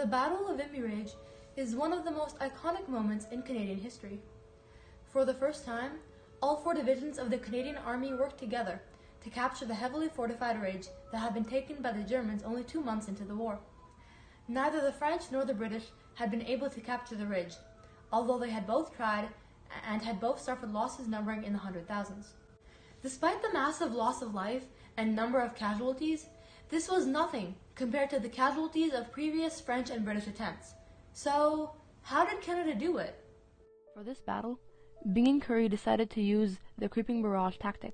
The Battle of Vimy Ridge is one of the most iconic moments in Canadian history. For the first time, all four divisions of the Canadian Army worked together to capture the heavily fortified ridge that had been taken by the Germans only 2 months into the war. Neither the French nor the British had been able to capture the ridge, although they had both tried and had both suffered losses numbering in the 100,000s. Despite the massive loss of life and number of casualties, this was nothing compared to the casualties of previous French and British attempts. So, how did Canada do it? For this battle, Byng and Currie decided to use the creeping barrage tactic.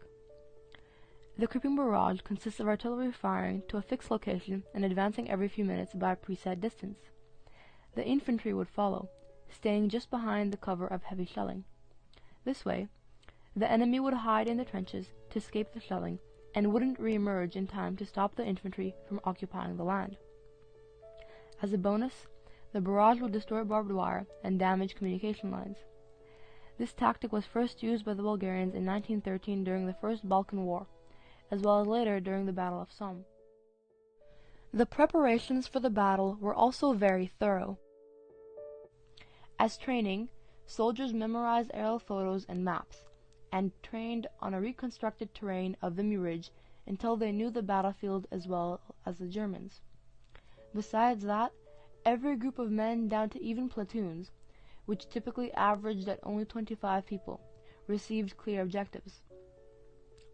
The creeping barrage consists of artillery firing to a fixed location and advancing every few minutes by a preset distance. The infantry would follow, staying just behind the cover of heavy shelling. This way, the enemy would hide in the trenches to escape the shelling and wouldn't re-emerge in time to stop the infantry from occupying the land. As a bonus, the barrage would destroy barbed wire and damage communication lines. This tactic was first used by the Bulgarians in 1913 during the First Balkan War, as well as later during the Battle of Somme. The preparations for the battle were also very thorough. As training, soldiers memorized aerial photos and maps, and trained on a reconstructed terrain of Vimy Ridge until they knew the battlefield as well as the Germans. Besides that, every group of men down to even platoons, which typically averaged at only 25 people, received clear objectives.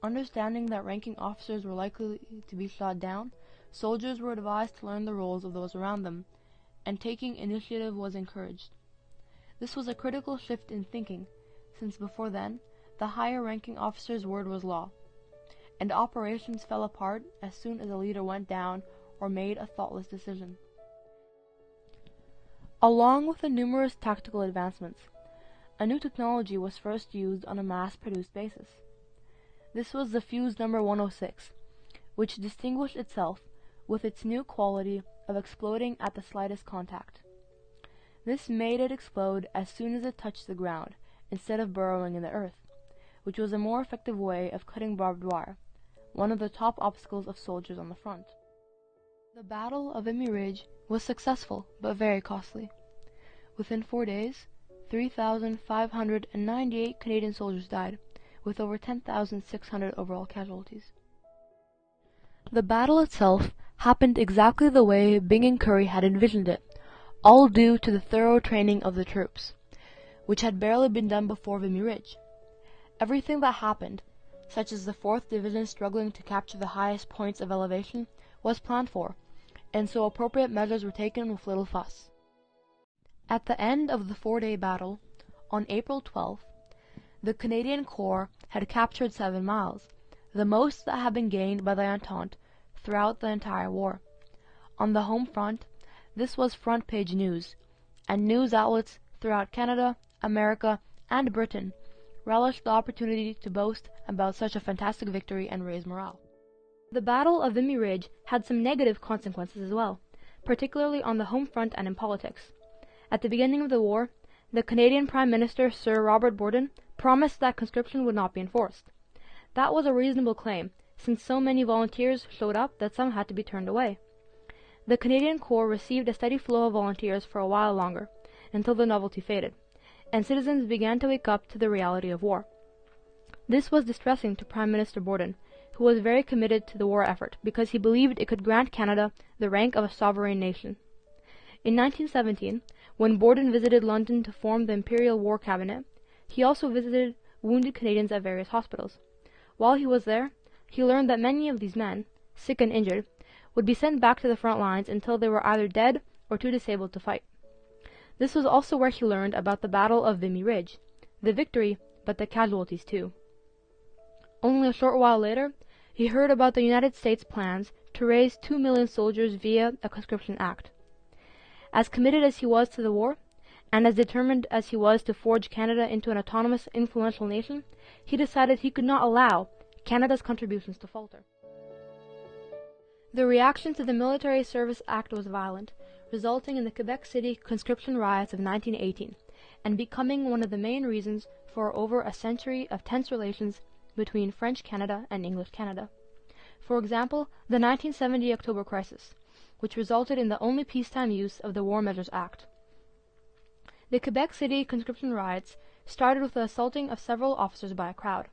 Understanding that ranking officers were likely to be shot down, soldiers were advised to learn the roles of those around them, and taking initiative was encouraged. This was a critical shift in thinking, since before then, the higher-ranking officer's word was law, and operations fell apart as soon as a leader went down or made a thoughtless decision. Along with the numerous tactical advancements, a new technology was first used on a mass-produced basis. This was the fuse number 106, which distinguished itself with its new quality of exploding at the slightest contact. This made it explode as soon as it touched the ground, instead of burrowing in the earth, which was a more effective way of cutting barbed wire, one of the top obstacles of soldiers on the front. The Battle of Vimy Ridge was successful, but very costly. Within 4 days, 3,598 Canadian soldiers died, with over 10,600 overall casualties. The battle itself happened exactly the way Byng and Currie had envisioned it, all due to the thorough training of the troops, which had barely been done before Vimy Ridge. Everything that happened, such as the 4th Division struggling to capture the highest points of elevation, was planned for, and so appropriate measures were taken with little fuss. At the end of the 4-day battle, on April 12th, the Canadian Corps had captured 7 miles, the most that had been gained by the Entente throughout the entire war. On the home front, this was front-page news, and news outlets throughout Canada, America, and Britain relished the opportunity to boast about such a fantastic victory and raise morale. The Battle of Vimy Ridge had some negative consequences as well, particularly on the home front and in politics. At the beginning of the war, the Canadian Prime Minister Sir Robert Borden promised that conscription would not be enforced. That was a reasonable claim, since so many volunteers showed up that some had to be turned away. The Canadian Corps received a steady flow of volunteers for a while longer, until the novelty faded, and citizens began to wake up to the reality of war. This was distressing to Prime Minister Borden, who was very committed to the war effort because he believed it could grant Canada the rank of a sovereign nation. In 1917, when Borden visited London to form the Imperial War Cabinet, he also visited wounded Canadians at various hospitals. While he was there, he learned that many of these men, sick and injured, would be sent back to the front lines until they were either dead or too disabled to fight. This was also where he learned about the Battle of Vimy Ridge, the victory, but the casualties too. Only a short while later, he heard about the United States' plans to raise 2 million soldiers via a conscription act. As committed as he was to the war, and as determined as he was to forge Canada into an autonomous, influential nation, he decided he could not allow Canada's contributions to falter. The reaction to the Military Service Act was violent, resulting in the Quebec City conscription riots of 1918, and becoming one of the main reasons for over a century of tense relations between French Canada and English Canada. For example, the 1970 October crisis, which resulted in the only peacetime use of the War Measures Act. The Quebec City conscription riots started with the assaulting of several officers by a crowd,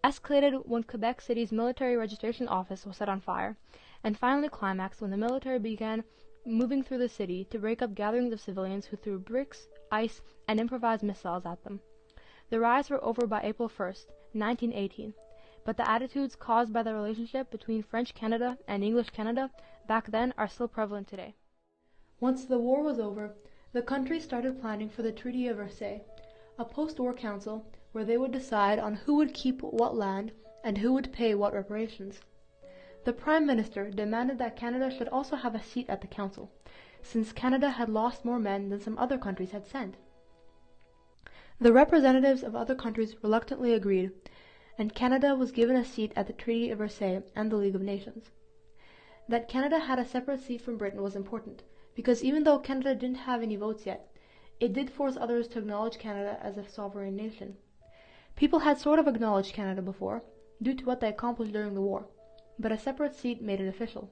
escalated when Quebec City's military registration office was set on fire, and finally climaxed when the military began moving through the city to break up gatherings of civilians who threw bricks, ice, and improvised missiles at them. The riots were over by April 1st, 1918, but the attitudes caused by the relationship between French Canada and English Canada back then are still prevalent today. Once the war was over, the country started planning for the Treaty of Versailles, a post-war council where they would decide on who would keep what land and who would pay what reparations. The Prime Minister demanded that Canada should also have a seat at the council, since Canada had lost more men than some other countries had sent. The representatives of other countries reluctantly agreed, and Canada was given a seat at the Treaty of Versailles and the League of Nations. That Canada had a separate seat from Britain was important, because even though Canada didn't have any votes yet, it did force others to acknowledge Canada as a sovereign nation. People had sort of acknowledged Canada before, due to what they accomplished during the war, but a separate seat made it official.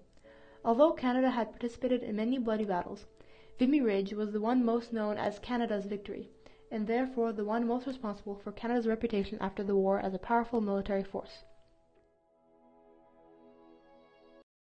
Although Canada had participated in many bloody battles, Vimy Ridge was the one most known as Canada's victory, and therefore the one most responsible for Canada's reputation after the war as a powerful military force.